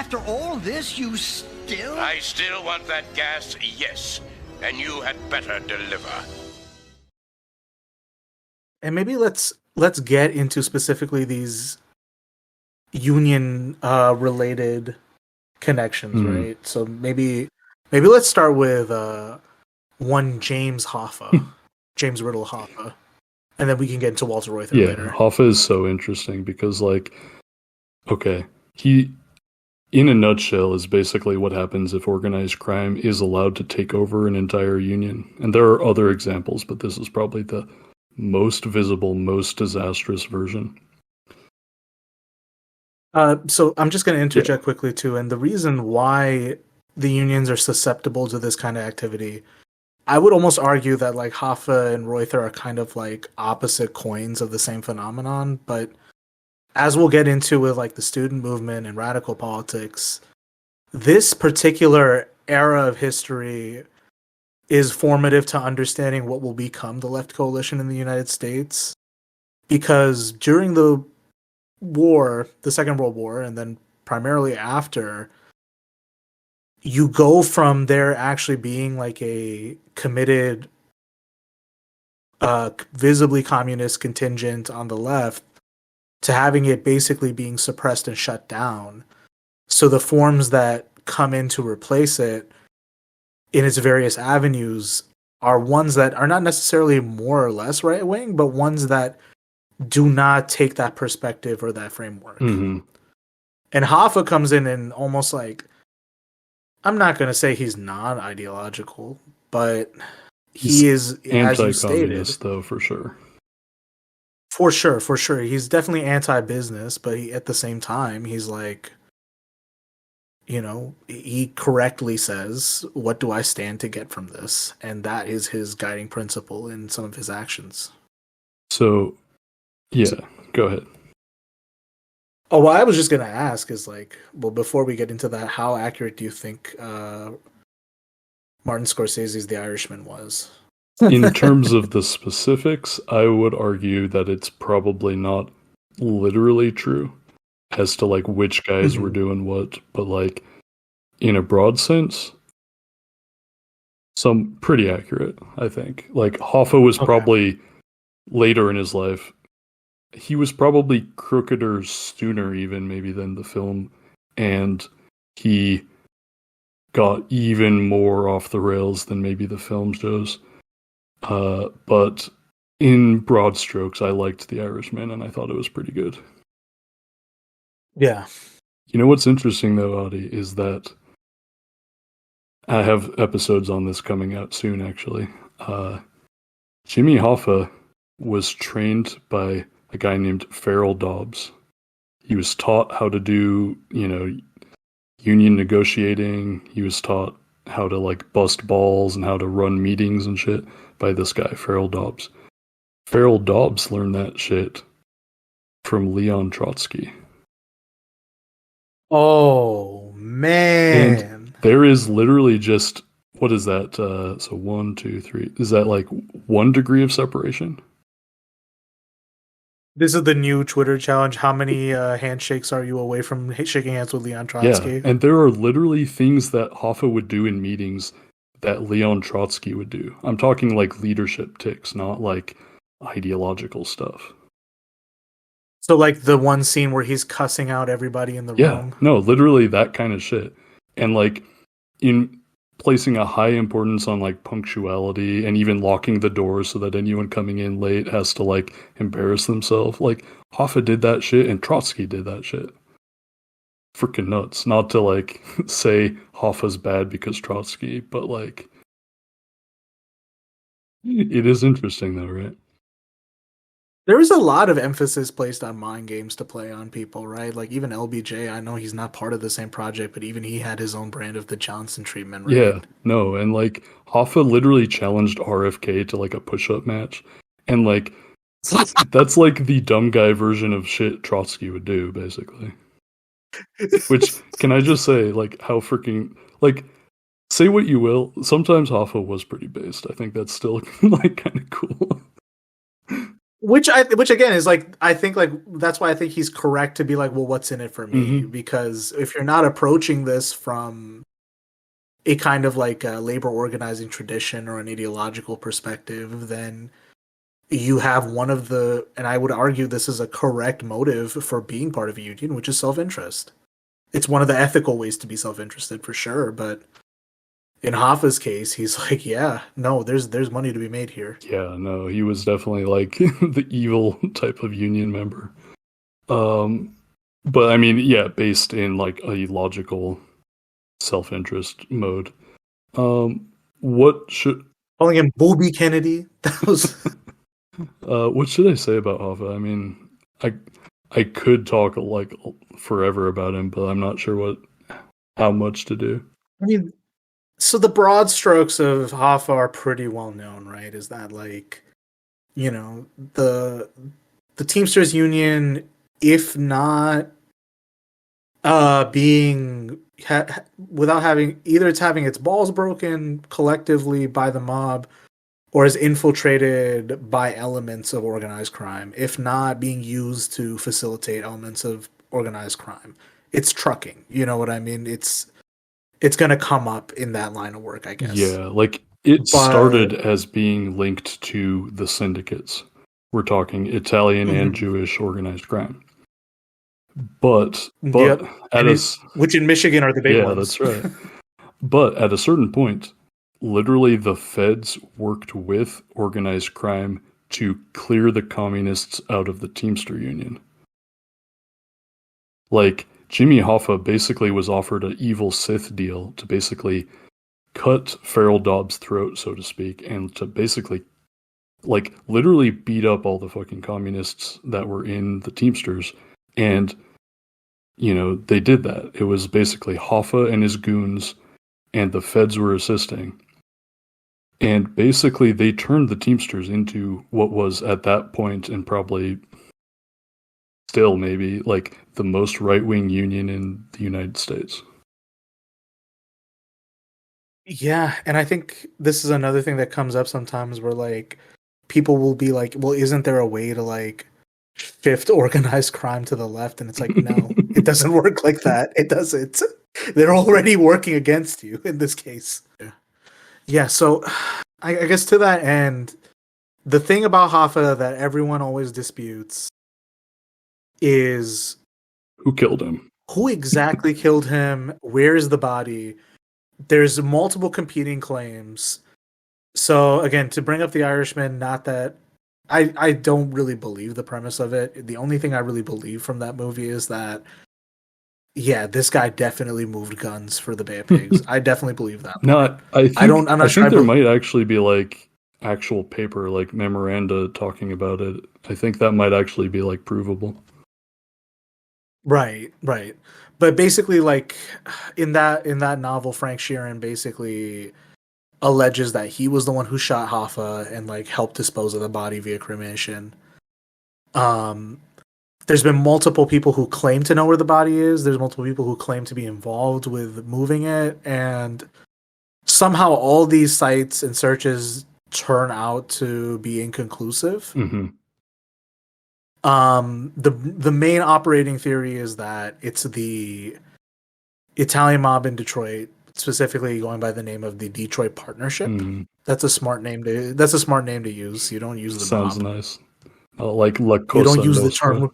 After all this, you still... I still want that gas, yes. And you had better deliver. And maybe let's get into specifically these union related connections, right? So maybe let's start with one James Hoffa, James Riddle Hoffa, and then we can get into Walter Reuther later. Yeah, Hoffa is so interesting because, like, okay, he, in a nutshell, is basically what happens if organized crime is allowed to take over an entire union. And there are other examples, but this is probably the most visible, most disastrous version. So I'm just going to interject quickly too, and the reason why the unions are susceptible to this kind of activity, I would almost argue that like Hoffa and Reuther are kind of like opposite coins of the same phenomenon, but as we'll get into with like the student movement and radical politics, this particular era of history is formative to understanding what will become the left coalition in the United States. Because during the war, the Second World War, and then primarily after, you go from there actually being like a committed, visibly communist contingent on the left to having it basically being suppressed and shut down. So the forms that come in to replace it in its various avenues are ones that are not necessarily more or less right-wing, but ones that do not take that perspective or that framework. Mm-hmm. And Hoffa comes in and almost like, I'm not going to say he's non-ideological, but he is, as you stated, though, for sure. For sure. He's definitely anti-business, but at the same time, he's like, you know, he correctly says, what do I stand to get from this? And that is his guiding principle in some of his actions. So, go ahead. Oh, well, I was just going to ask is like, well, before we get into that, how accurate do you think Martin Scorsese's The Irishman was? In terms of the specifics, I would argue that it's probably not literally true as to like which guys were doing what, but like in a broad sense, some pretty accurate, I think. Like Hoffa was probably later in his life, he was probably crookeder sooner even maybe than the film, and he got even more off the rails than maybe the film shows. But in broad strokes, I liked The Irishman, and I thought it was pretty good. Yeah. You know what's interesting, though, Audie, is that I have episodes on this coming out soon, actually. Jimmy Hoffa was trained by a guy named Farrell Dobbs. He was taught how to do, union negotiating. He was taught how to, like, bust balls and how to run meetings and shit by this guy, Farrell Dobbs. Farrell Dobbs learned that shit from Leon Trotsky. Oh, man. And there is literally just, what is that? So 1, 2, 3. Is that like 1 degree of separation? This is the new Twitter challenge. How many handshakes are you away from shaking hands with Leon Trotsky? Yeah, and there are literally things that Hoffa would do in meetings that Leon Trotsky would do. I'm talking like leadership tics, not like ideological stuff. So like the one scene where he's cussing out everybody in the room? No, literally that kind of shit. And like in placing a high importance on like punctuality and even locking the doors so that anyone coming in late has to like embarrass themselves. Like Hoffa did that shit and Trotsky did that shit. Freaking nuts. Not to like say Hoffa's bad because Trotsky, but like it is interesting though, right? There is a lot of emphasis placed on mind games to play on people, right? Like even LBJ, I know he's not part of the same project, but even he had his own brand of the Johnson treatment, right? Yeah, no, and like Hoffa literally challenged RFK to like a push-up match, and like that's like the dumb guy version of shit Trotsky would do, basically. Which, can I just say, like, how freaking, like, say what you will, sometimes Hoffa was pretty based. I think that's still, like, kind of cool. Which again is like, I think like that's why I think he's correct to be like, well, what's in it for me? Because if you're not approaching this from a kind of like a labor organizing tradition or an ideological perspective, then you have one of the, and I would argue this is a correct motive for being part of a union, which is self-interest. It's one of the ethical ways to be self-interested for sure, but in Hoffa's case, he's like, yeah, no, there's money to be made here. Yeah, no, he was definitely like the evil type of union member. But I mean, yeah, based in like a logical self-interest mode. What should Calling him Booby Kennedy? That was what should I say about Hoffa? I mean, I could talk like forever about him, but I'm not sure how much to do. I mean, so the broad strokes of Hoffa are pretty well known, right? Is that like, you know, the Teamsters Union, if not being without having, either it's having its balls broken collectively by the mob, or is infiltrated by elements of organized crime, if not being used to facilitate elements of organized crime. It's trucking, you know what I mean? It's going to come up in that line of work, I guess. Yeah, like it started as being linked to the syndicates. We're talking Italian and Jewish organized crime. But yep. at which in Michigan are the big ones. Yeah, that's right. But at a certain point, literally the feds worked with organized crime to clear the communists out of the Teamster Union. Like, Jimmy Hoffa basically was offered an evil Sith deal to basically cut Farrell Dobbs' throat, so to speak, and to basically, like, literally beat up all the fucking communists that were in the Teamsters. And, you know, they did that. It was basically Hoffa and his goons, and the feds were assisting. And basically they turned the Teamsters into what was at that point, and probably still maybe, like the most right-wing union in the United States. Yeah, and I think this is another thing that comes up sometimes where like people will be like, well, isn't there a way to like shift organized crime to the left? And it's like, no, it doesn't work like that. It doesn't. They're already working against you in this case. Yeah, so I guess to that end, the thing about Hoffa that everyone always disputes is who killed him? Who exactly killed him? Where is the body? There's multiple competing claims. So again, to bring up the Irishman, not that I don't really believe the premise of it. The only thing I really believe from that movie is that, yeah, this guy definitely moved guns for the Bay of Pigs. I definitely believe that. No, I think sure there might actually be like actual paper, like memoranda talking about it. I think that might actually be like provable. Right. But basically, like in that novel, Frank Sheeran basically alleges that he was the one who shot Hoffa and like helped dispose of the body via cremation. There's been multiple people who claim to know where the body is. There's multiple people who claim to be involved with moving it, and somehow all these sites and searches turn out to be inconclusive. Mm-hmm. The main operating theory is that it's the Italian mob in Detroit, specifically going by the name of the Detroit Partnership. Mm-hmm. That's a smart name to use. You don't use the Sounds mob. Nice. Like La Cosa you don't use the Nostra. term.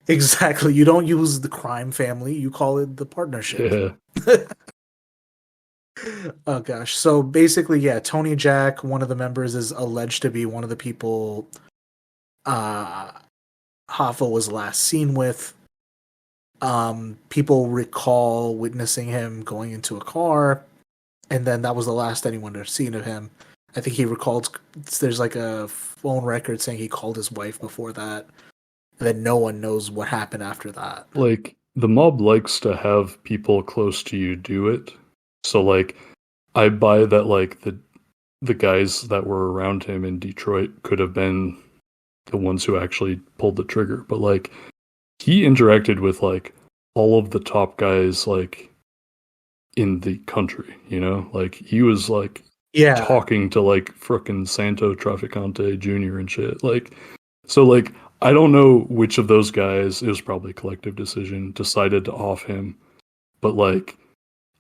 Exactly. You don't use the crime family. You call it the partnership. Yeah. Oh gosh. So basically, yeah, Tony Jack, one of the members, is alleged to be one of the people Hoffa was last seen with. People recall witnessing him going into a car, and then that was the last anyone had seen of him. I think he recalled, there's like a phone record saying he called his wife before that, and then no one knows what happened after that. Like, the mob likes to have people close to you do it. So, like, I buy that, like, the guys that were around him in Detroit could have been the ones who actually pulled the trigger. But, like, he interacted with, like, all of the top guys, like, in the country, you know? Like, he was, like, Yeah. talking to like frickin' Santo Traficante Jr. and shit. Like, so like I don't know which of those guys, it was probably a collective decision, decided to off him, but like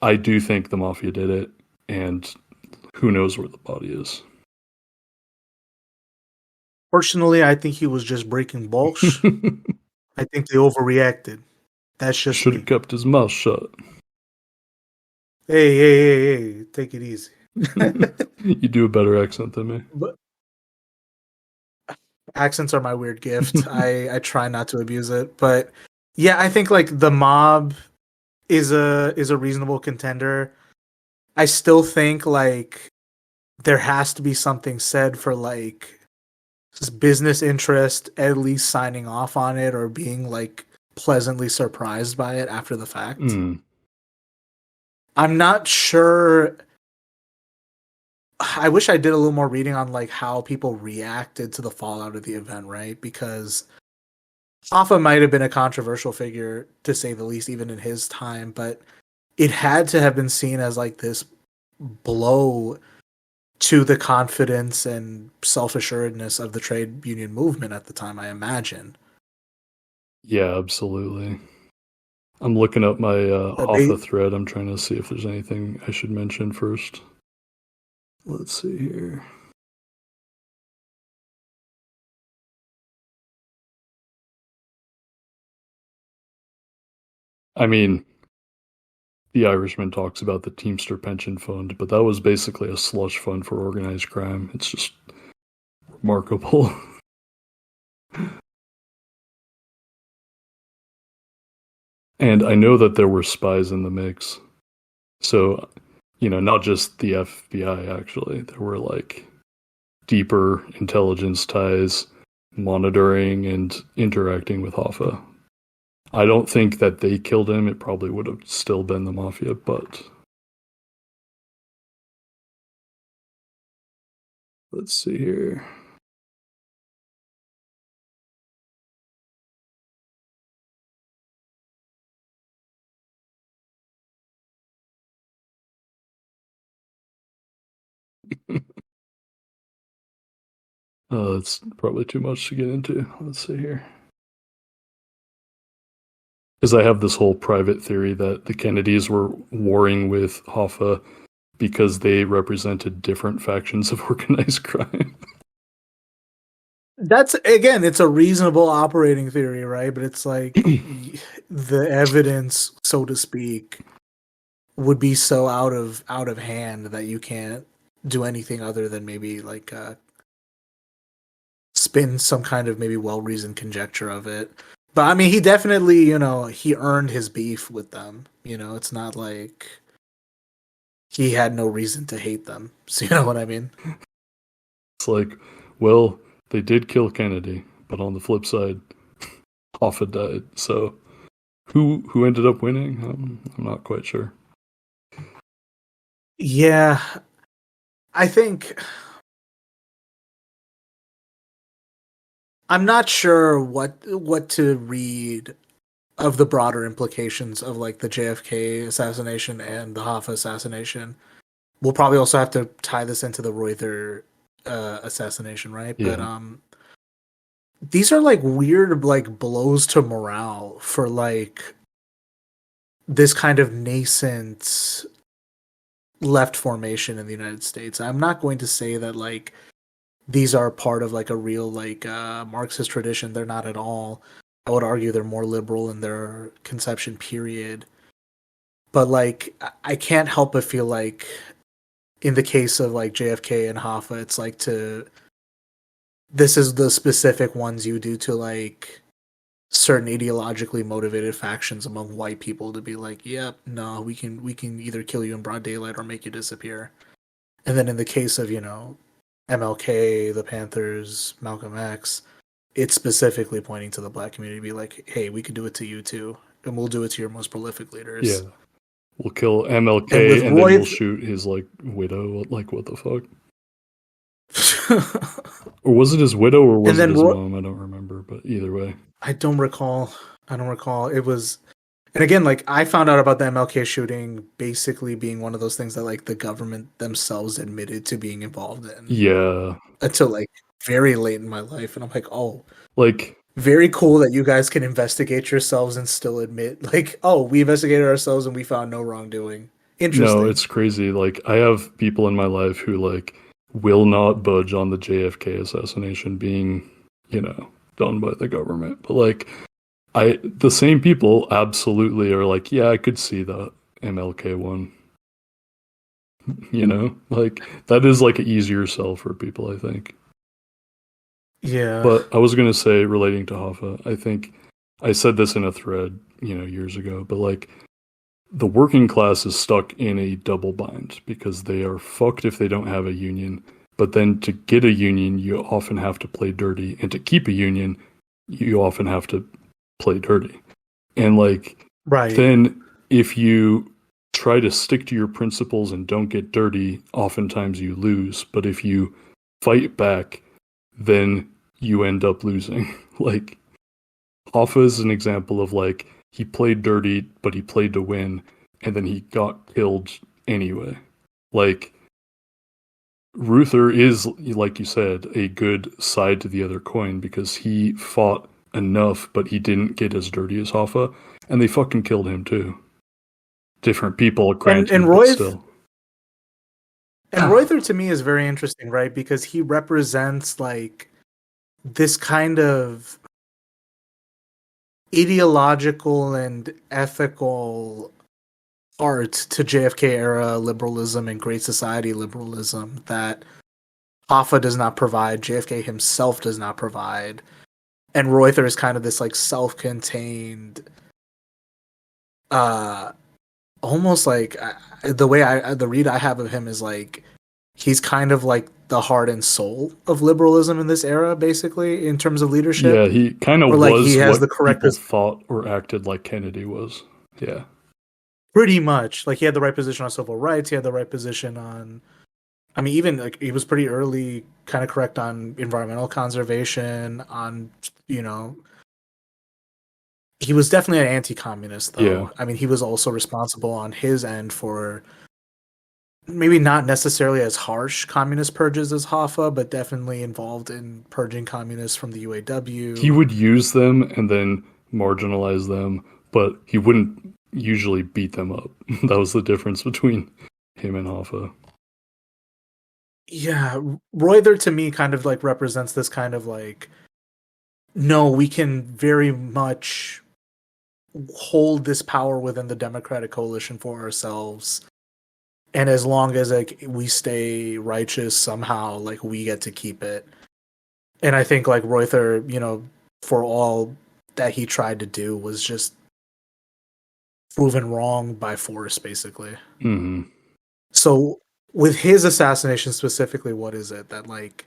I do think the mafia did it, and who knows where the body is. Personally, I think he was just breaking balls. I think they overreacted. That's just Should me. have kept his mouth shut. Hey, take it easy. You do a better accent than me. But accents are my weird gift. I try not to abuse it, but yeah, I think like the mob is a reasonable contender. I still think like there has to be something said for like business interest, at least signing off on it or being like pleasantly surprised by it after the fact. I'm not sure. I wish I did a little more reading on like how people reacted to the fallout of the event, right? Because Hoffa might have been a controversial figure to say the least, even in his time, but it had to have been seen as like this blow to the confidence and self-assuredness of the trade union movement at the time, I imagine. Yeah, absolutely. I'm looking up my Hoffa thread. I'm trying to see if there's anything I should mention first. Let's see here. I mean, the Irishman talks about the Teamster Pension Fund, but that was basically a slush fund for organized crime. It's just remarkable. And I know that there were spies in the mix. So, you know, not just the FBI, actually. There were, like, deeper intelligence ties, monitoring, and interacting with Hoffa. I don't think that they killed him. It probably would have still been the mafia, but... Let's see here. It's probably too much to get into. Let's see here. Because I have this whole private theory that the Kennedys were warring with Hoffa because they represented different factions of organized crime. That's, again, it's a reasonable operating theory, right? But it's like the evidence, so to speak, would be so out of hand that you can't do anything other than maybe like spin some kind of maybe well-reasoned conjecture of it. But I mean, he definitely, you know, he earned his beef with them. You know, it's not like he had no reason to hate them. So you know what I mean? It's like, well, they did kill Kennedy, but on the flip side, Hoffa died. So who ended up winning? I'm not quite sure. Yeah, I think I'm not sure what to read of the broader implications of like the JFK assassination and the Hoffa assassination. We'll probably also have to tie this into the Reuther assassination, right? Yeah. But these are like weird like blows to morale for like this kind of nascent left formation in the United States. I'm not going to say that like these are part of like a real like Marxist tradition. They're not at all. I would argue they're more liberal in their conception period. But like I can't help but feel like in the case of like JFK and Hoffa, it's like this is the specific ones you do to like certain ideologically motivated factions among white people to be like, yep, no, we can either kill you in broad daylight or make you disappear. And then in the case of, you know, MLK, the Panthers, Malcolm X, it's specifically pointing to the black community to be like, hey, we could do it to you too. And we'll do it to your most prolific leaders. Yeah. We'll kill MLK and then we'll shoot his like widow. Like, what the fuck? Or was it his widow or was it his mom? I don't remember, but either way. I don't recall. It was And again, like I found out about the MLK shooting basically being one of those things that like the government themselves admitted to being involved in. Yeah. Until like very late in my life, and I'm like, oh, like very cool that you guys can investigate yourselves and still admit, like, oh, we investigated ourselves and we found no wrongdoing. Interesting. No, it's crazy. Like I have people in my life who like will not budge on the JFK assassination being, done by the government. But like the same people absolutely are like, yeah, I could see the MLK one. Like that is like an easier sell for people, I think. Yeah. But I was going to say, relating to Hoffa, I think I said this in a thread, years ago, but like the working class is stuck in a double bind because they are fucked if they don't have a union. But then to get a union, you often have to play dirty. And to keep a union, you often have to play dirty. And like, right. Then if you try to stick to your principles and don't get dirty, oftentimes you lose. But if you fight back, then you end up losing. Like, Hoffa is an example of like, he played dirty, but he played to win, and then he got killed anyway. Like, Reuther is, like you said, a good side to the other coin because he fought enough, but he didn't get as dirty as Hoffa, and they fucking killed him too. Different people, granted, and but still. And Reuther to me is very interesting, right? Because he represents like this kind of ideological and ethical art to JFK era liberalism and Great Society liberalism that Hoffa does not provide, JFK himself does not provide. And Reuther is kind of this like self-contained, almost like the read I have of him is like he's kind of like the heart and soul of liberalism in this era, basically, in terms of leadership. Yeah, he kind of like was he has what the correct people thought or acted like Kennedy was. Yeah. Pretty much. Like he had the right position on civil rights, he had the right position on, I mean, even like he was pretty early kind of correct on environmental conservation, on, he was definitely an anti-communist though. Yeah. I mean, he was also responsible on his end for maybe not necessarily as harsh communist purges as Hoffa, but definitely involved in purging communists from the UAW. He would use them and then marginalize them, but he wouldn't usually beat them up. That was the difference between him and Hoffa. Yeah, Reuther to me kind of like represents this kind of like, no, we can very much hold this power within the Democratic coalition for ourselves. And as long as like we stay righteous somehow, like we get to keep it. And I think like Reuther, for all that he tried to do was just proven wrong by force, basically. Mm-hmm. So with his assassination specifically, what is it that like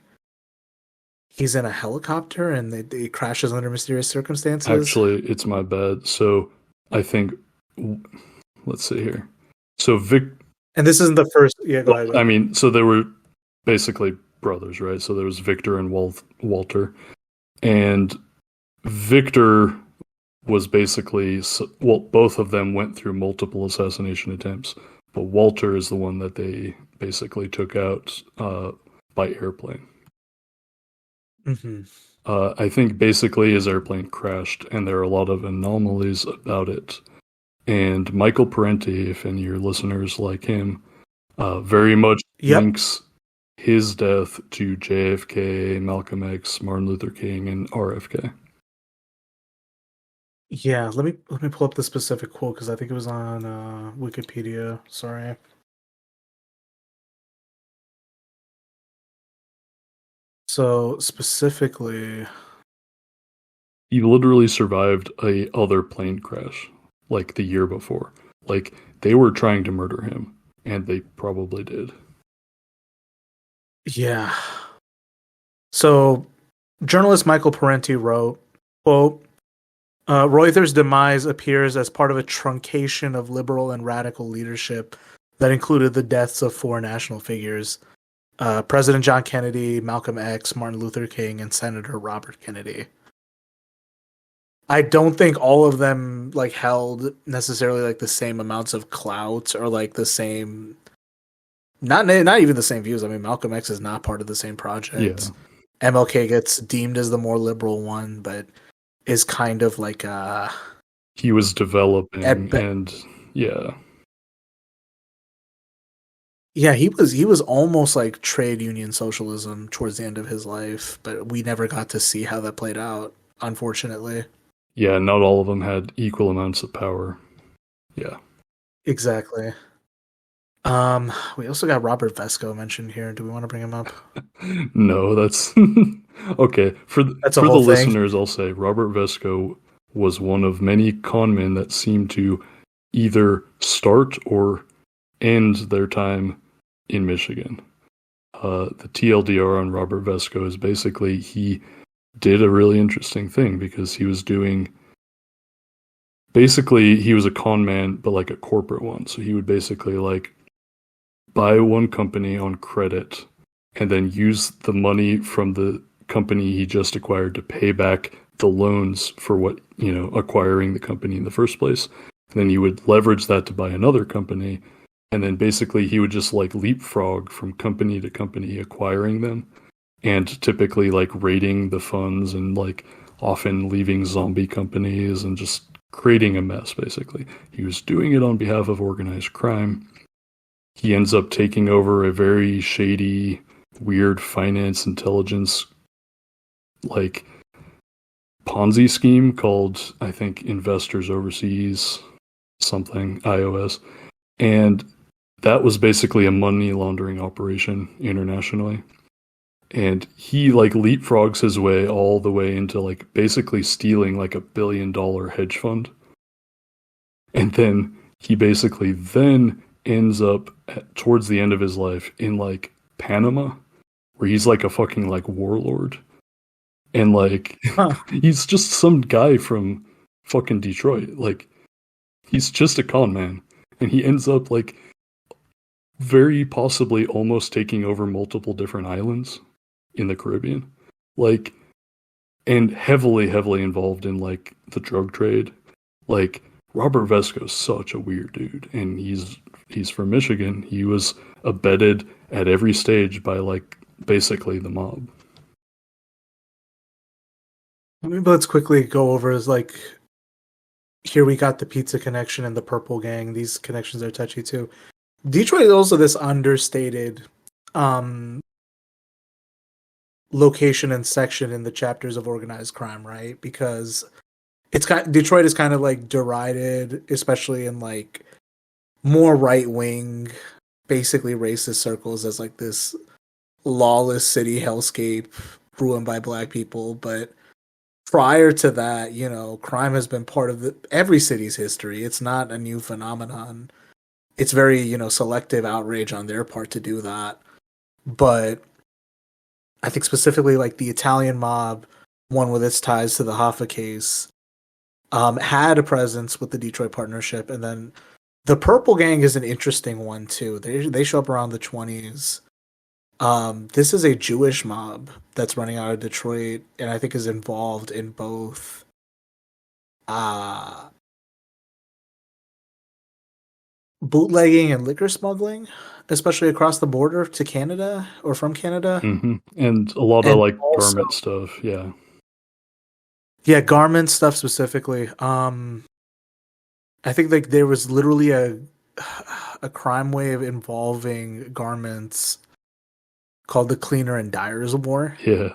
he's in a helicopter and it crashes under mysterious circumstances? Actually, it's my bad. So I think, let's see here. So and this isn't the first. Yeah, go ahead. I mean, so they were basically brothers, right? So there was Victor and Walter. And Victor was basically, well, both of them went through multiple assassination attempts, but Walter is the one that they basically took out by airplane. Mm-hmm. I think basically his airplane crashed, and there are a lot of anomalies about it. And Michael Parenti, if any of your listeners like him, very much links his death to JFK, Malcolm X, Martin Luther King, and RFK. Yeah, let me pull up the specific quote because I think it was on Wikipedia. Sorry. So specifically, he literally survived a other plane crash like the year before. Like they were trying to murder him, and they probably did. Yeah. So journalist Michael Parenti wrote, quote, Reuther's demise appears as part of a truncation of liberal and radical leadership that included the deaths of four national figures, President John Kennedy, Malcolm X, Martin Luther King, and Senator Robert Kennedy. I don't think all of them like held necessarily like the same amounts of clout or like the same not even the same views. I mean, Malcolm X is not part of the same project. Yeah. MLK gets deemed as the more liberal one, but is kind of like he was developing and yeah. Yeah, he was almost like trade union socialism towards the end of his life, but we never got to see how that played out, unfortunately. Yeah, not all of them had equal amounts of power. Yeah. Exactly. We also got Robert Vesco mentioned here. Do we want to bring him up? No, that's okay. For the listeners, I'll say Robert Vesco was one of many con men that seemed to either start or end their time in Michigan. The TLDR on Robert Vesco is basically he did a really interesting thing because he was doing basically he was a con man but like a corporate one. So he would basically like buy one company on credit and then use the money from the company he just acquired to pay back the loans for what, acquiring the company in the first place. And then he would leverage that to buy another company. And then basically he would just like leapfrog from company to company, acquiring them and typically like raiding the funds and like often leaving zombie companies and just creating a mess, basically. He was doing it on behalf of organized crime. He ends up taking over a very shady, weird finance intelligence like Ponzi scheme called, I think, Investors Overseas something, IOS. And that was basically a money laundering operation internationally. And he like leapfrogs his way all the way into like basically stealing like $1 billion hedge fund. And then he basically then ends up towards the end of his life in like Panama, where he's like a fucking like warlord. And like he's just some guy from fucking Detroit. Like he's just a con man. And he ends up like very possibly almost taking over multiple different islands in the Caribbean. Like, and heavily involved in like the drug trade. Like Robert Vesco's such a weird dude. And he's from Michigan. He was abetted at every stage by like basically the mob. Let's quickly go over is like here we got the pizza connection and the purple gang. These connections are touchy too. Detroit is also this understated location and section in the chapters of organized crime, right? Because Detroit is kind of like derided, especially in like more right wing, basically racist circles, as like this lawless city hellscape ruined by black people. But prior to that, crime has been part of every city's history. It's not a new phenomenon. It's very, selective outrage on their part to do that. But I think specifically like the Italian mob, one with its ties to the Hoffa case, had a presence with the Detroit Partnership. And then the Purple Gang is an interesting one too. They show up around the 1920s. This is a Jewish mob that's running out of Detroit and I think is involved in both bootlegging and liquor smuggling, especially across the border to Canada or from Canada. Mm-hmm. And a lot of like also, garment stuff, yeah. Yeah, garment stuff specifically. I think like there was literally a crime wave involving garments called the Cleaner and Dyers War. Yeah.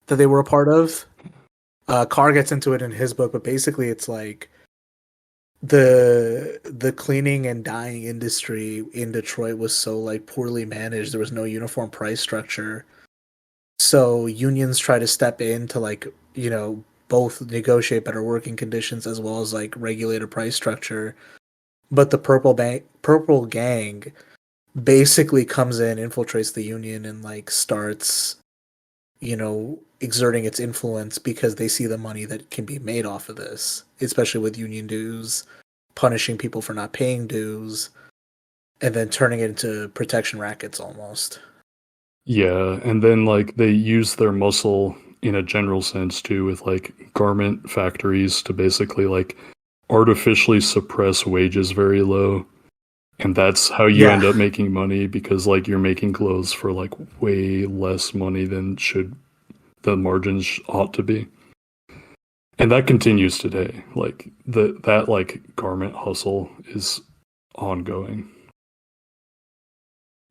That they were a part of. Carr gets into it in his book, but basically it's like the cleaning and dyeing industry in Detroit was so like poorly managed. There was no uniform price structure. So unions try to step in to like, both negotiate better working conditions as well as like regulate a price structure. But the Purple Gang basically comes in, infiltrates the union and like starts, exerting its influence because they see the money that can be made off of this, especially with union dues, punishing people for not paying dues, and then turning it into protection rackets almost. Yeah, and then like they use their muscle in a general sense too, with like garment factories to basically like artificially suppress wages very low. And that's how you end up making money, because like you're making clothes for like way less money than the margins ought to be. And that continues today. Like that like garment hustle is ongoing.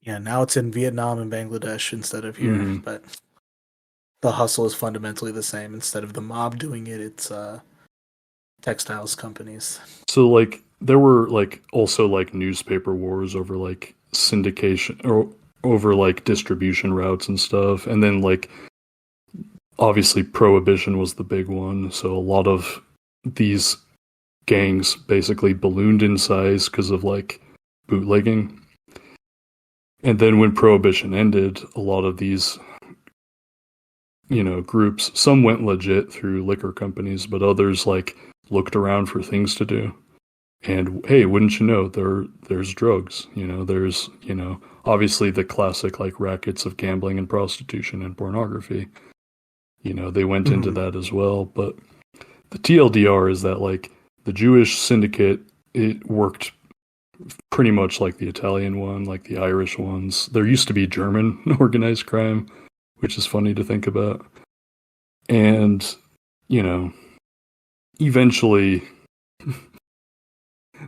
Yeah, now it's in Vietnam and Bangladesh instead of here, but the hustle is fundamentally the same. Instead of the mob doing it, it's textiles companies. So like there were like also like newspaper wars over like syndication or over like distribution routes and stuff. And then like obviously prohibition was the big one. So a lot of these gangs basically ballooned in size because of like bootlegging. And then when prohibition ended, a lot of these, you know, groups, some went legit through liquor companies, but others like looked around for things to do. And hey, wouldn't you know, there's drugs, you know, there's, you know, obviously the classic like rackets of gambling and prostitution and pornography. You know, they went into that as well. But the TLDR is that like the Jewish syndicate, it worked pretty much like the Italian one, like the Irish ones. There used to be German organized crime, which is funny to think about. And, you know, eventually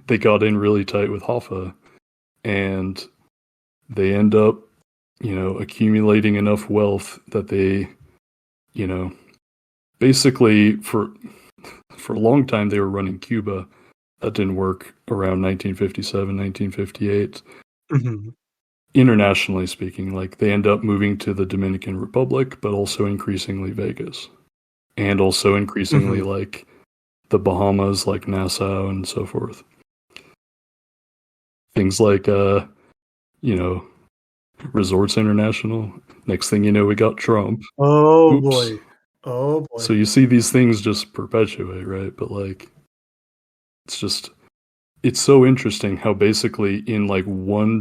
they got in really tight with Hoffa, and they end up, you know, accumulating enough wealth that they, you know, basically for a long time they were running Cuba. That didn't work around 1957, 1958. Internationally speaking, like they end up moving to the Dominican Republic, but also increasingly Vegas, and also increasingly like the Bahamas, like Nassau and so forth. Things like, you know, Resorts International. Next thing you know, we got Trump. Oh boy. So you see these things just perpetuate, right? But like, it's so interesting how basically in like one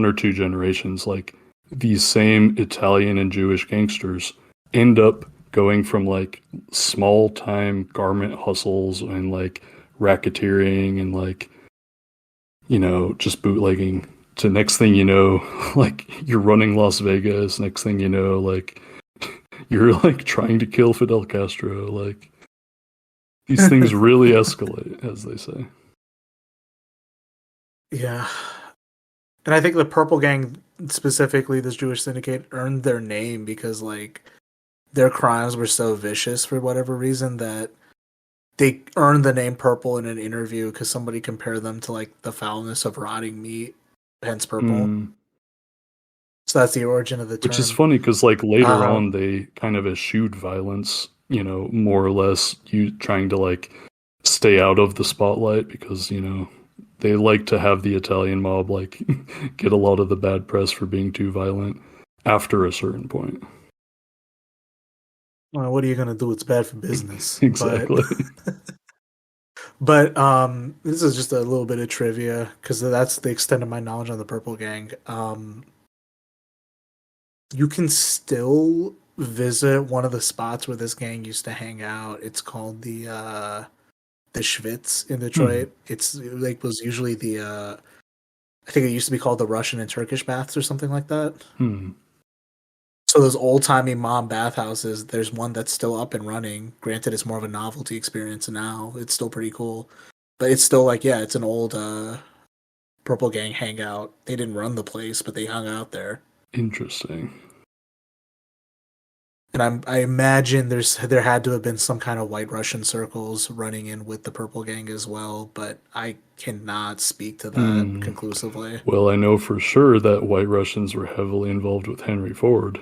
or two generations, like these same Italian and Jewish gangsters end up going from like small time garment hustles and like racketeering and like, you know, just bootlegging to next thing you know, like you're running Las Vegas. Next thing you know, like you're like trying to kill Fidel Castro. Like these things really escalate, as they say. Yeah. And I think the Purple Gang, specifically this Jewish syndicate, earned their name because like their crimes were so vicious for whatever reason that they earned the name Purple in an interview because somebody compared them to like the foulness of rotting meat, hence purple. So that's the origin of the term. Which is funny because like later on they kind of eschewed violence, you know, more or less you trying to like stay out of the spotlight because, you know, they like to have the Italian mob like get a lot of the bad press for being too violent after a certain point. Well, what are you going to do? It's bad for business. Exactly. But this is just a little bit of trivia because that's the extent of my knowledge on the Purple Gang. You can still visit one of the spots where this gang used to hang out. It's called the Schwitz in Detroit. It's like was usually the I think it used to be called the Russian and Turkish baths or something like that. So those old-timey mom bathhouses, there's one that's still up and running. Granted, it's more of a novelty experience now. It's still pretty cool. But it's still like, yeah, it's an old Purple Gang hangout. They didn't run the place, but they hung out there. Interesting. And I imagine there had to have been some kind of White Russian circles running in with the Purple Gang as well, but I cannot speak to that conclusively. Well, I know for sure that White Russians were heavily involved with Henry Ford.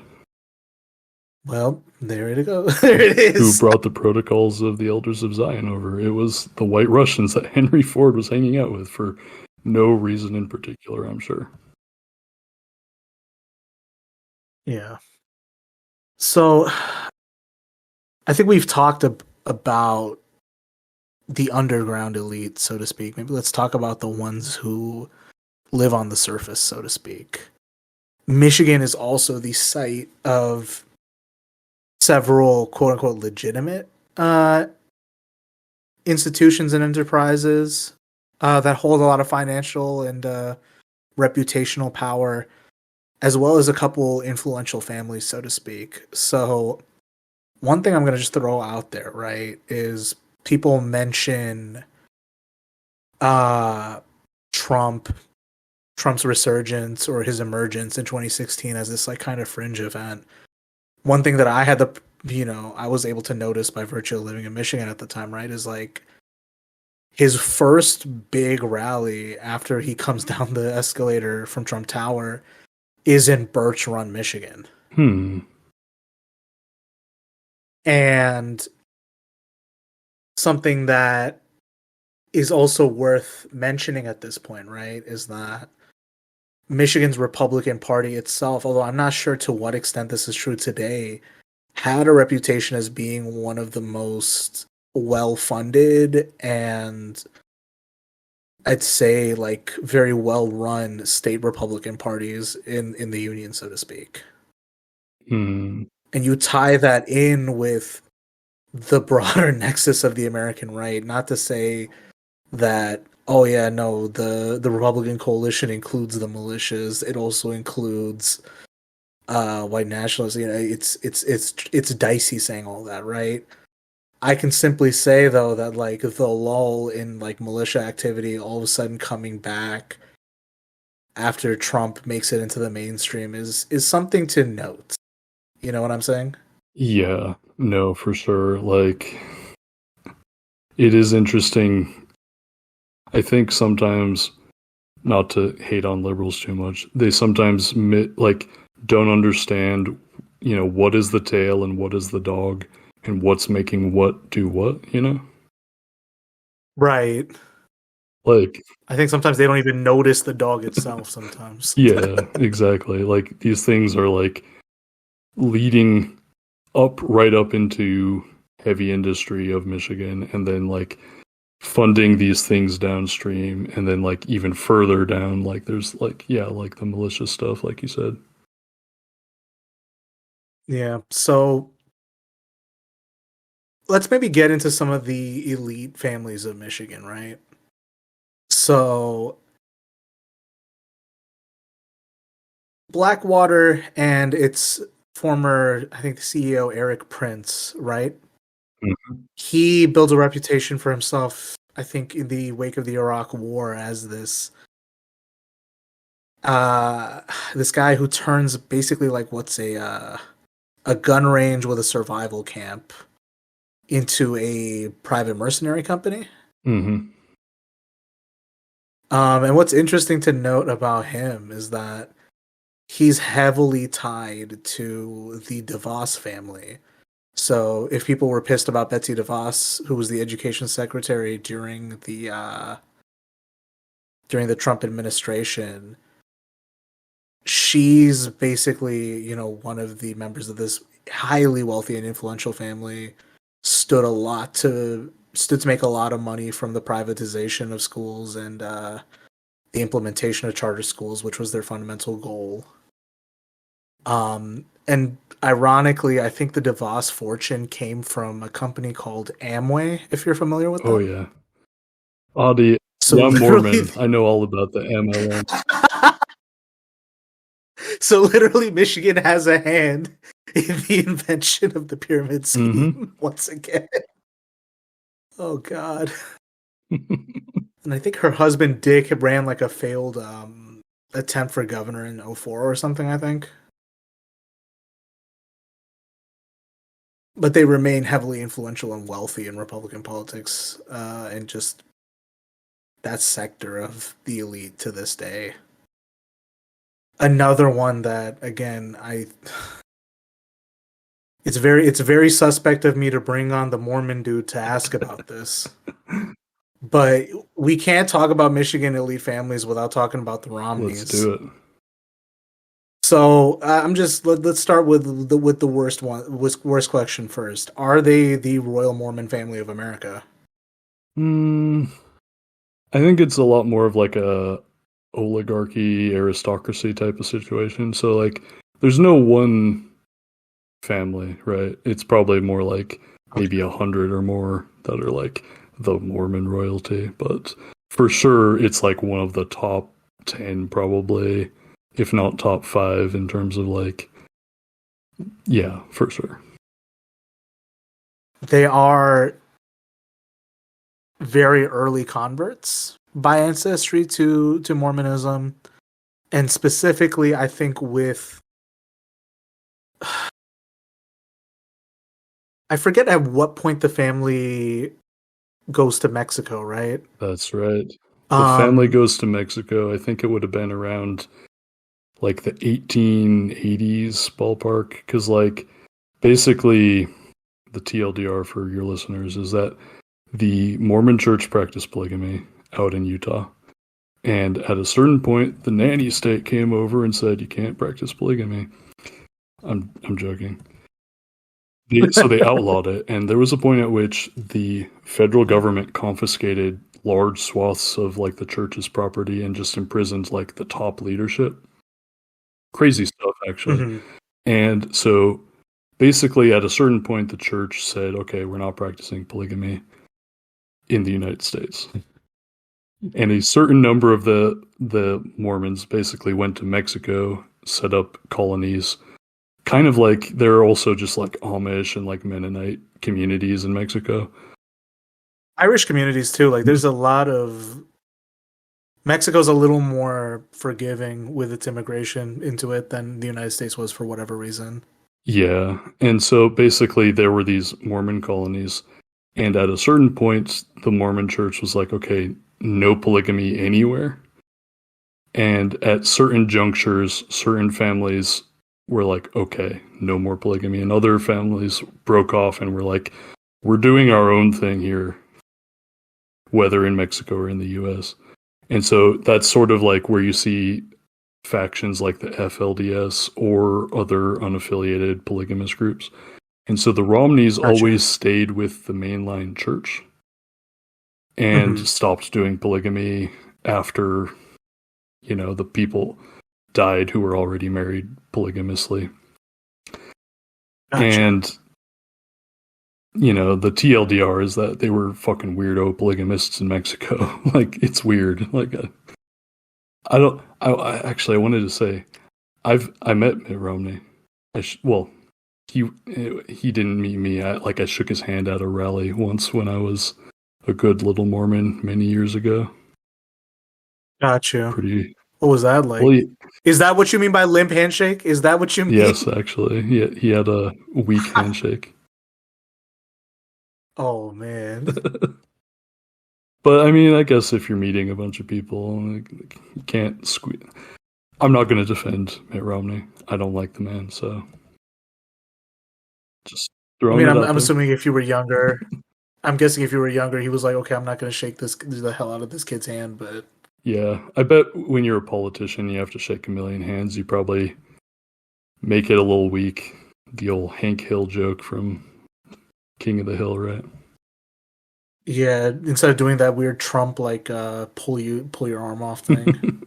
Well, there it goes. There it is. Who brought the protocols of the Elders of Zion over? It was the White Russians that Henry Ford was hanging out with for no reason in particular, I'm sure. Yeah. So, I think we've talked about the underground elite, so to speak. Maybe let's talk about the ones who live on the surface, so to speak. Michigan is also the site of several quote unquote legitimate institutions and enterprises that hold a lot of financial and reputational power, as well as a couple influential families, so to speak. So one thing I'm going to just throw out there, right, is people mention Trump's resurgence or his emergence in 2016 as this like kind of fringe event. One thing that I had I was able to notice by virtue of living in Michigan at the time, right, is like his first big rally after he comes down the escalator from Trump Tower is in Birch Run, Michigan. And something that is also worth mentioning at this point, right, is that Michigan's Republican Party itself, although I'm not sure to what extent this is true today, had a reputation as being one of the most well-funded and I'd say like very well-run state Republican parties in the union, so to speak. And you tie that in with the broader nexus of the American right, not to say that, oh yeah, no, the Republican coalition includes the militias. It also includes white nationalists. You know, it's dicey saying all that, right? I can simply say though that like the lull in like militia activity all of a sudden coming back after Trump makes it into the mainstream is something to note. You know what I'm saying? Yeah, no, for sure. Like, it is interesting. I think sometimes, not to hate on liberals too much, they sometimes don't understand, you know, what is the tail and what is the dog and what's making what do what, you know? Right. Like, I think sometimes they don't even notice the dog itself sometimes. Yeah, exactly. Like, these things are like leading right up into heavy industry of Michigan, and then like funding these things downstream, and then like even further down, like there's like, yeah, like the militia stuff, like you said. Yeah, so let's maybe get into some of the elite families of Michigan, right? So Blackwater and its former, I think, the CEO, Eric Prince, right? Mm-hmm. He builds a reputation for himself, I think, in the wake of the Iraq War as this guy who turns basically like what's a gun range with a survival camp into a private mercenary company. Mm-hmm. And what's interesting to note about him is that he's heavily tied to the DeVos family. So if people were pissed about Betsy DeVos, who was the education secretary during the Trump administration, she's basically, you know, one of the members of this highly wealthy and influential family, stood to make a lot of money from the privatization of schools and the implementation of charter schools, which was their fundamental goal. And ironically, I think the DeVos fortune came from a company called Amway, if you're familiar with that. Oh, yeah. I'm Mormon. I know all about the MLM. So literally, Michigan has a hand in the invention of the pyramid scheme once again. Oh, God. And I think her husband, Dick, ran like a failed attempt for governor in 2004 or something, I think. But they remain heavily influential and wealthy in Republican politics and just that sector of the elite to this day. Another one that, again, it's very suspect of me to bring on the Mormon dude to ask about this. But we can't talk about Michigan elite families without talking about the Romneys. Let's do it. So let's start with the worst question first. Are they the Royal Mormon family of America? I think it's a lot more of like a oligarchy, aristocracy type of situation. So like, there's no one family, right? It's probably more like maybe 100 or more that are like the Mormon royalty, but for sure it's like one of the top 10 probably, if not top 5 in terms of like, yeah, for sure. They are very early converts by ancestry to Mormonism, and specifically I think with I forget at what point the family goes to Mexico, right? That's right. The family goes to Mexico. I think it would have been around like the 1880s ballpark, because like basically the TLDR for your listeners is that the Mormon Church practiced polygamy out in Utah, and at a certain point the nanny state came over and said you can't practice polygamy. I'm joking. So they outlawed it, and there was a point at which the federal government confiscated large swaths of like the church's property and just imprisoned like the top leadership. Crazy stuff, actually. Mhm. And so basically at a certain point the church said, okay, we're not practicing polygamy in the United States. And a certain number of the Mormons basically went to Mexico, set up colonies. Kind of like there are also just like Amish and like Mennonite communities in Mexico. Irish communities too. Like there's a lot of Mexico's a little more forgiving with its immigration into it than the United States was for whatever reason. Yeah. And so basically there were these Mormon colonies, and at a certain point the Mormon church was like, okay, no polygamy anywhere. And at certain junctures, certain families were like, okay, no more polygamy, and other families broke off and were like, we're doing our own thing here, whether in Mexico or in the US. And so that's sort of like where you see factions like the FLDS or other unaffiliated polygamous groups. And so the Romneys always stayed with the mainline church and stopped doing polygamy after, you know, the people died who were already married polygamously. And, you know, the TLDR is that they were fucking weirdo polygamists in Mexico. Like, it's weird. Like, I wanted to say, I met Mitt Romney. He didn't meet me. I shook his hand at a rally once when I was a good little Mormon many years ago. Gotcha. Pretty. What was that like? Well, is that what you mean by limp handshake? Is that what you mean? Yes, actually. He had a weak handshake. Oh, man. But, I mean, I guess if you're meeting a bunch of people, like, you can't squeeze. I'm not going to defend Mitt Romney. I don't like the man, so just throwing it out I'm there. assuming if you were younger, I'm guessing if you were younger, he was like, okay, I'm not going to shake the hell out of this kid's hand, but... Yeah, I bet when you're a politician, you have to shake a million hands. You probably make it a little weak. The old Hank Hill joke from King of the Hill, right? Yeah, instead of doing that weird Trump like pull your arm off thing.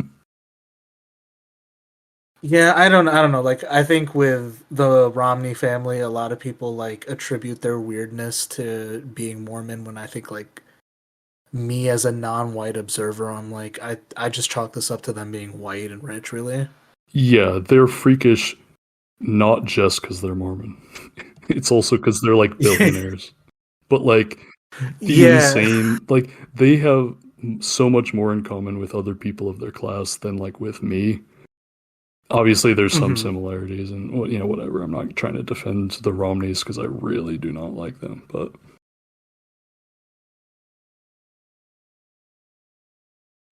Yeah, I don't know. Like, I think with the Romney family, a lot of people like attribute their weirdness to being Mormon. When I think like me as a non-white observer, I'm like, I just chalk this up to them being white and rich, really. Yeah, they're freakish, not just because they're Mormon. It's also because they're like billionaires. But like insane, like they have so much more in common with other people of their class than like with me. Obviously, there's some similarities, and you know, whatever. I'm not trying to defend the Romneys because I really do not like them, but.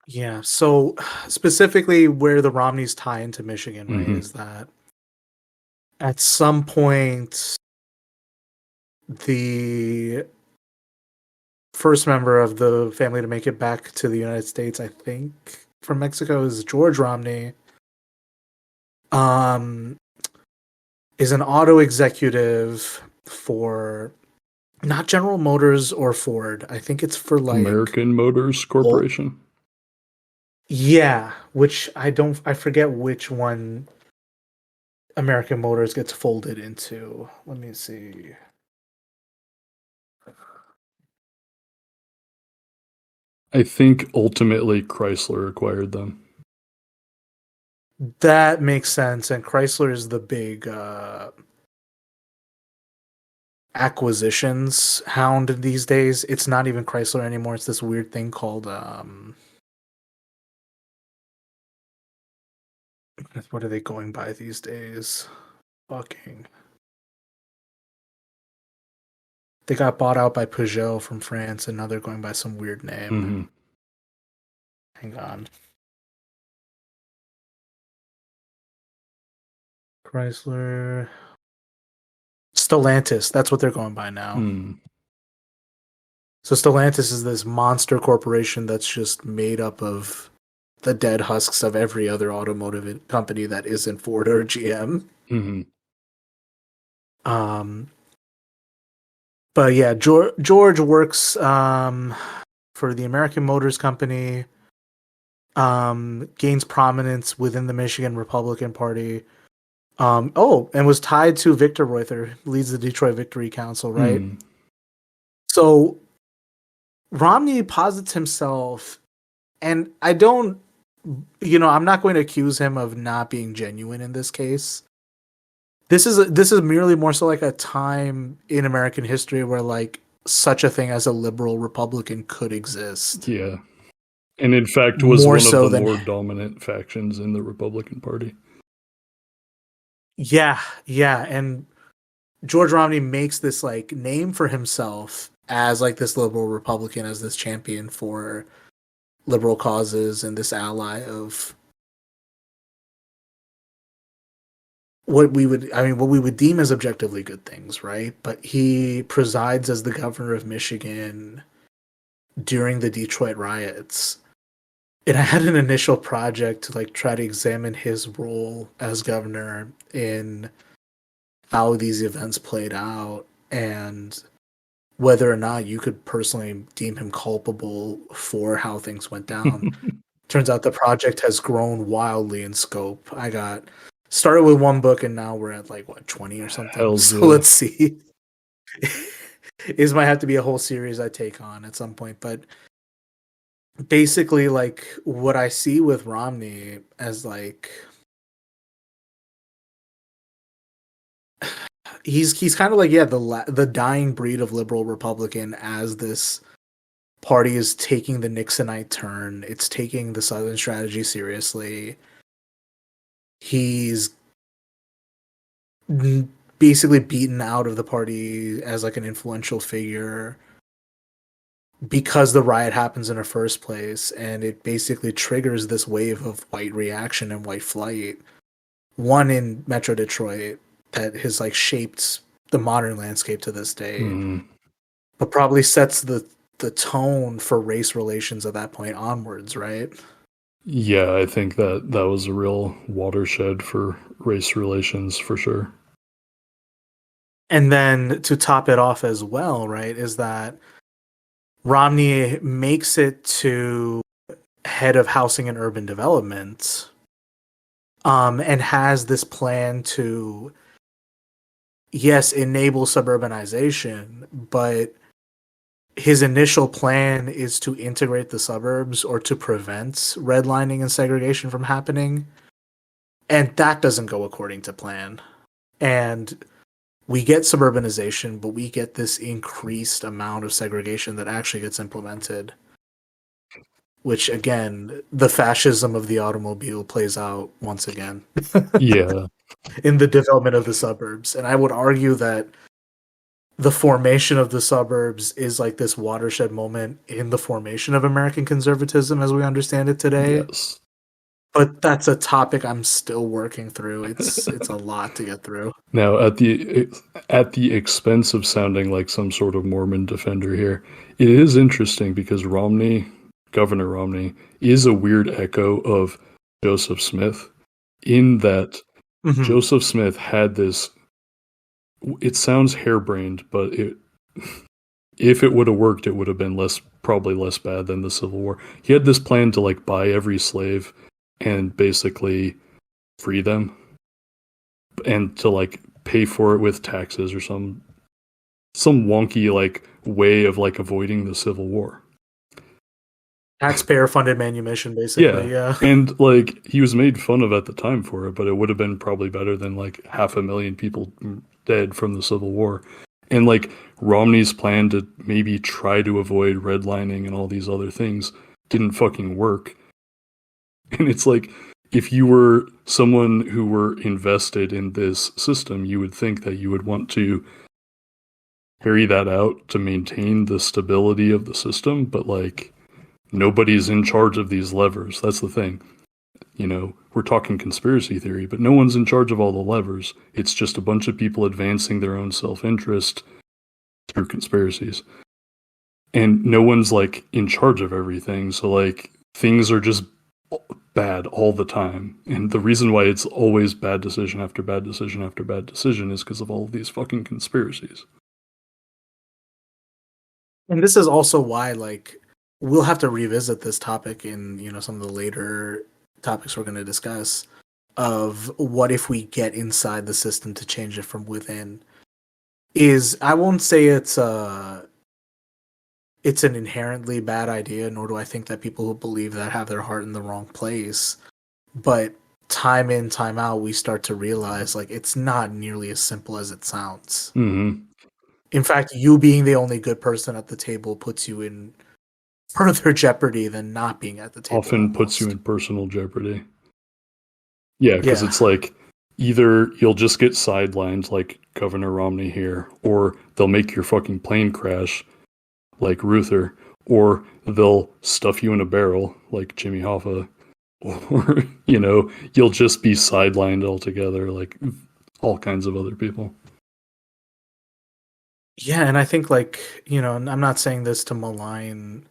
Yeah, so specifically where the Romneys tie into Michigan, right, is that at some point the first member of the family to make it back to the United States, I think, from Mexico is George Romney, is an auto executive for not General Motors or Ford. I think it's for like American Motors Corporation. Yeah, which I forget which one. American Motors gets folded into? Let me see. I think ultimately Chrysler acquired them. That makes sense, and Chrysler is the big acquisitions hound these days. It's not even Chrysler anymore. It's this weird thing called what are they going by these days? Fucking. They got bought out by Peugeot from France, and now they're going by some weird name. Mm-hmm. Hang on. Chrysler. Stellantis. That's what they're going by now. Mm. So Stellantis is this monster corporation that's just made up of the dead husks of every other automotive company that isn't Ford or GM. Mm-hmm. But yeah, George works for the American Motors Company, gains prominence within the Michigan Republican Party. And was tied to Victor Reuther, leads the Detroit Victory Council, right? Mm. So Romney posits himself, and I'm not going to accuse him of not being genuine in this case. This is merely more so like a time in American history where like such a thing as a liberal Republican could exist. Yeah. And in fact was More one so of the than- more dominant factions in the Republican Party. Yeah, and George Romney makes this like name for himself as like this liberal Republican, as this champion for liberal causes and this ally of what we would deem as objectively good things, right? But he presides as the governor of Michigan during the Detroit riots. And I had an initial project to like try to examine his role as governor in how these events played out and whether or not you could personally deem him culpable for how things went down. Turns out the project has grown wildly in scope. I got started with one book and now we're at like 20 or something. Hell's So yeah. let's see. This might have to be a whole series I take on at some point, but basically like what I see with Romney as like he's kind of like the dying breed of liberal Republican, as this party is taking the Nixonite turn. It's taking the Southern strategy seriously. He's basically beaten out of the party as like an influential figure because the riot happens in the first place, and it basically triggers this wave of white reaction and white flight. One in Metro Detroit that has like shaped the modern landscape to this day, but probably sets the tone for race relations at that point onwards, right? Yeah, I think that was a real watershed for race relations for sure. And then to top it off as well, right, is that Romney makes it to head of housing and urban development, and has this plan to, yes, enable suburbanization, but his initial plan is to integrate the suburbs or to prevent redlining and segregation from happening. And that doesn't go according to plan. And we get suburbanization, but we get this increased amount of segregation that actually gets implemented. Which, again, the fascism of the automobile plays out once again. Yeah. In the development of the suburbs. And I would argue that the formation of the suburbs is like this watershed moment in the formation of American conservatism as we understand it today. Yes. But that's a topic I'm still working through. It's a lot to get through. Now, at the expense of sounding like some sort of Mormon defender here, it is interesting because Governor Romney, is a weird echo of Joseph Smith in that Joseph Smith had this. It sounds harebrained, but if it would have worked, it would have been probably less bad than the Civil War. He had this plan to like buy every slave and basically free them. and to like pay for it with taxes or some wonky like way of like avoiding the Civil War. Taxpayer funded manumission, basically. Yeah. And like he was made fun of at the time for it, but it would have been probably better than like 500,000 people dead from the Civil War. And like Romney's plan to maybe try to avoid redlining and all these other things didn't fucking work. And it's like, if you were someone who were invested in this system, you would think that you would want to carry that out to maintain the stability of the system, but like nobody's in charge of these levers. That's the thing. You know, we're talking conspiracy theory, but no one's in charge of all the levers. It's just a bunch of people advancing their own self-interest through conspiracies. And no one's like in charge of everything. So like things are just bad all the time. And the reason why it's always bad decision after bad decision after bad decision is because of all of these fucking conspiracies. And this is also why, like, we'll have to revisit this topic in, you know, some of the later topics we're going to discuss, of what if we get inside the system to change it from within. I won't say it's an inherently bad idea, nor do I think that people who believe that have their heart in the wrong place. But time in, time out, we start to realize, like, it's not nearly as simple as it sounds. Mm-hmm. In fact, you being the only good person at the table puts you in further jeopardy than not being at the table. Often puts you in personal jeopardy. Yeah, because it's like, either you'll just get sidelined like Governor Romney here, or they'll make your fucking plane crash like Ruther, or they'll stuff you in a barrel like Jimmy Hoffa, or, you know, you'll just be sidelined altogether like all kinds of other people. Yeah, and I think, like, you know, I'm not saying this to malign.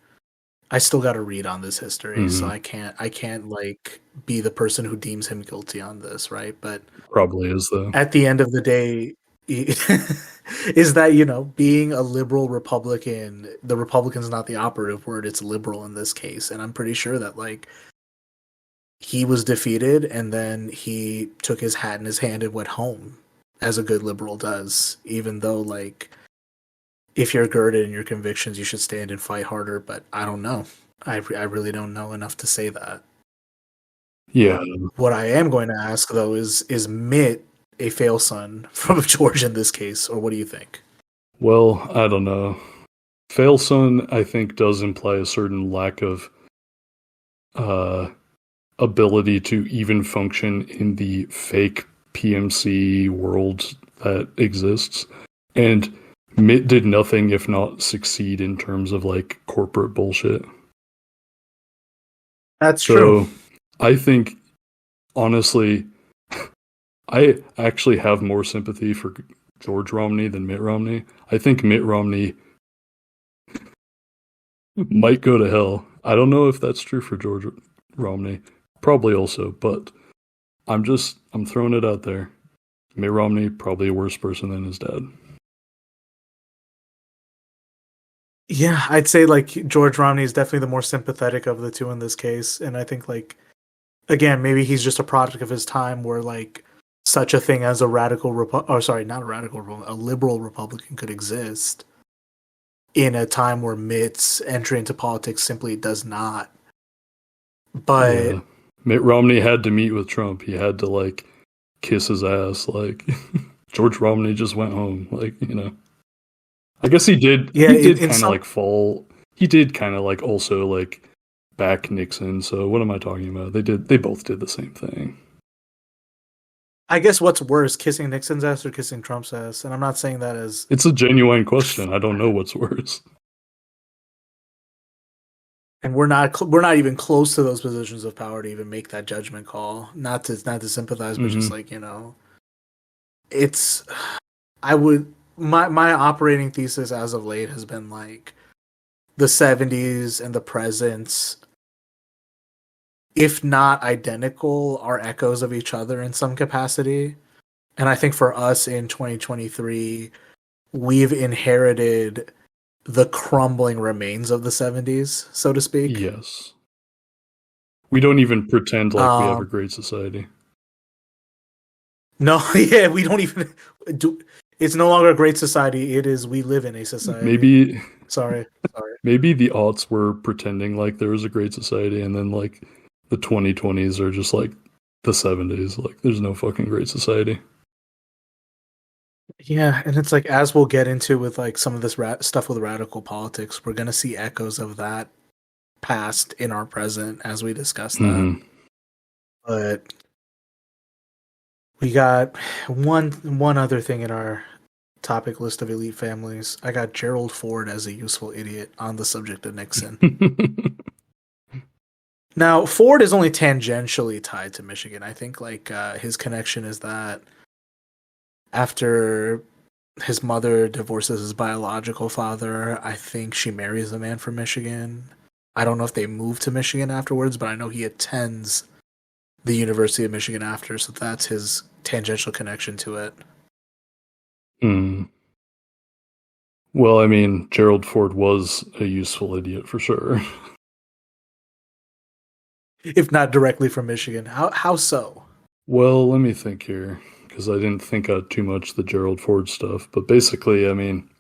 I still got to read on this history, so I can't like be the person who deems him guilty on this, right? But probably is, though. At the end of the day, is that, you know, being a liberal Republican, the Republican's not the operative word, it's liberal in this case. And I'm pretty sure that, like, he was defeated and then he took his hat in his hand and went home, as a good liberal does, even though, like, if you're girded in your convictions, you should stand and fight harder. But I don't know. I really don't know enough to say that. Yeah. What I am going to ask, though, is Mitt a fail son from George in this case, or what do you think? Well, I don't know. Fail son, I think, does imply a certain lack of ability to even function in the fake PMC world that exists. And Mitt did nothing if not succeed in terms of like corporate bullshit. That's true. I think, honestly, I actually have more sympathy for George Romney than Mitt Romney. I think Mitt Romney might go to hell. I don't know if that's true for George Romney. Probably also, but I'm throwing it out there. Mitt Romney, probably a worse person than his dad. Yeah, I'd say, like, George Romney is definitely the more sympathetic of the two in this case. And I think, like, again, maybe he's just a product of his time where, like, such a thing as a a liberal Republican could exist in a time where Mitt's entry into politics simply does not. But yeah. Mitt Romney had to meet with Trump. He had to, like, kiss his ass. Like, George Romney just went home. Like, you know. I guess he did. Yeah, he did kind of like fall. He did kind of like also like back Nixon. So what am I talking about? They both did the same thing. I guess what's worse, kissing Nixon's ass or kissing Trump's ass? And I'm not saying that as... It's a genuine question. I don't know what's worse. And we're not even close to those positions of power to even make that judgment call. Not to sympathize, but just like, you know, it's... My operating thesis as of late has been like the 70s and the present, if not identical, are echoes of each other in some capacity. And I think for us in 2023, we've inherited the crumbling remains of the 70s, so to speak. Yes. We don't even pretend like we have a great society. No, yeah, we don't even do. It's no longer a great society. It is we live in a society. Sorry. Maybe the aughts were pretending like there was a great society, and then like the 2020s are just like the 70s. Like there's no fucking great society. Yeah, and it's like as we'll get into with like some of this stuff with radical politics, we're gonna see echoes of that past in our present as we discuss that. Mhm. But we got one other thing in our topic list of elite families. I got Gerald Ford as a useful idiot on the subject of Nixon. Now, Ford is only tangentially tied to Michigan. I think like his connection is that after his mother divorces his biological father, I think she marries a man from Michigan. I don't know if they move to Michigan afterwards, but I know he attends the University of Michigan after, so that's his tangential connection to it. Well, I mean, Gerald Ford was a useful idiot for sure. If not directly from Michigan. How so? Well, let me think here, because I didn't think out too much the Gerald Ford stuff. But basically, I mean,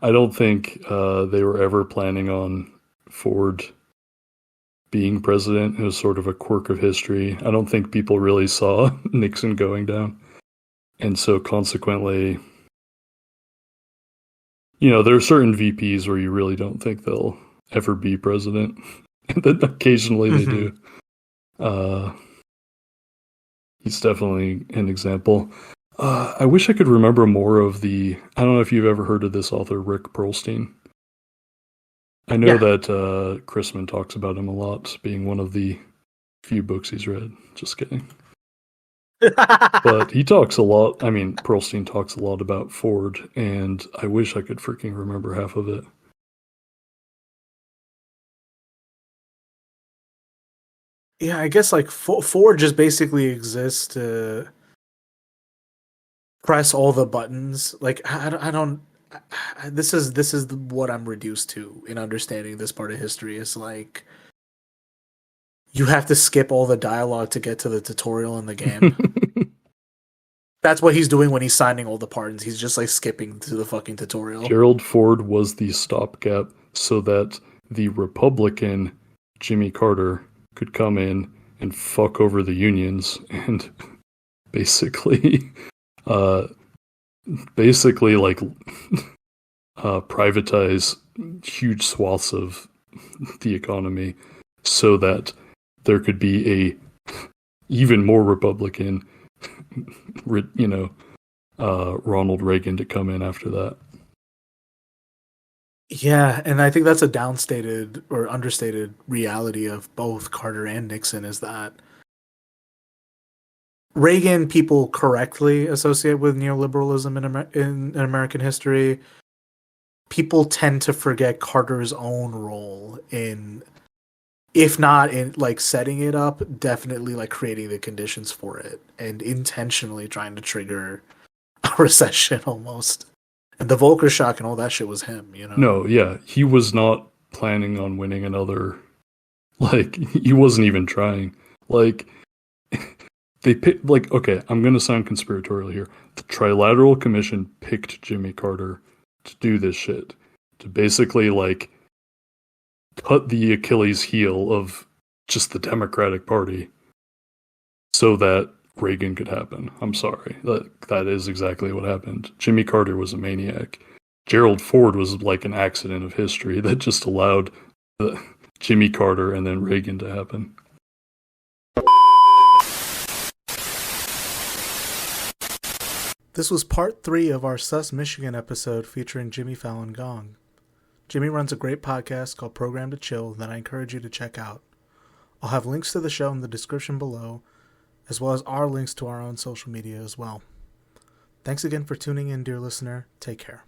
I don't think they were ever planning on Ford being president. It was sort of a quirk of history. I don't think people really saw Nixon going down. And so consequently, you know, there are certain VPs where you really don't think they'll ever be president. And then occasionally they do. He's definitely an example. I wish I could remember more of the... I don't know if you've ever heard of this author, Rick Perlstein. I know that Chrisman talks about him a lot, being one of the few books he's read. Just kidding. But he talks a lot... I mean, Perlstein talks a lot about Ford, and I wish I could freaking remember half of it. Yeah, I guess like Ford just basically exists to press all the buttons. Like I don't. This is what I'm reduced to in understanding this part of history. Is like you have to skip all the dialogue to get to the tutorial in the game. That's what he's doing when he's signing all the pardons. He's just like skipping to the fucking tutorial. Gerald Ford was the stopgap so that the Republican Jimmy Carter could come in and fuck over the unions and basically like privatize huge swaths of the economy so that there could be a even more Republican, Ronald Reagan to come in after that. Yeah, and I think that's a downstated or understated reality of both Carter and Nixon is that Reagan people correctly associate with neoliberalism in American history. People tend to forget Carter's own role in, if not in like setting it up, definitely like creating the conditions for it and intentionally trying to trigger a recession almost. And the Volcker shock and all that shit was him, you know? No, yeah. He was not planning on winning another... Like, he wasn't even trying. Like, they picked... Like, okay, I'm going to sound conspiratorial here. The Trilateral Commission picked Jimmy Carter to do this shit. To basically, like, cut the Achilles heel of just the Democratic Party so that Reagan could happen. I'm sorry. That is exactly what happened. Jimmy Carter was a maniac. Gerald Ford was like an accident of history that just allowed Jimmy Carter and then Reagan to happen. This was part 3 of our Sus Michigan episode featuring Jimmy Falun Gong. Jimmy runs a great podcast called Program to Chill that I encourage you to check out. I'll have links to the show in the description below, as well as our links to our own social media as well. Thanks again for tuning in, dear listener. Take care.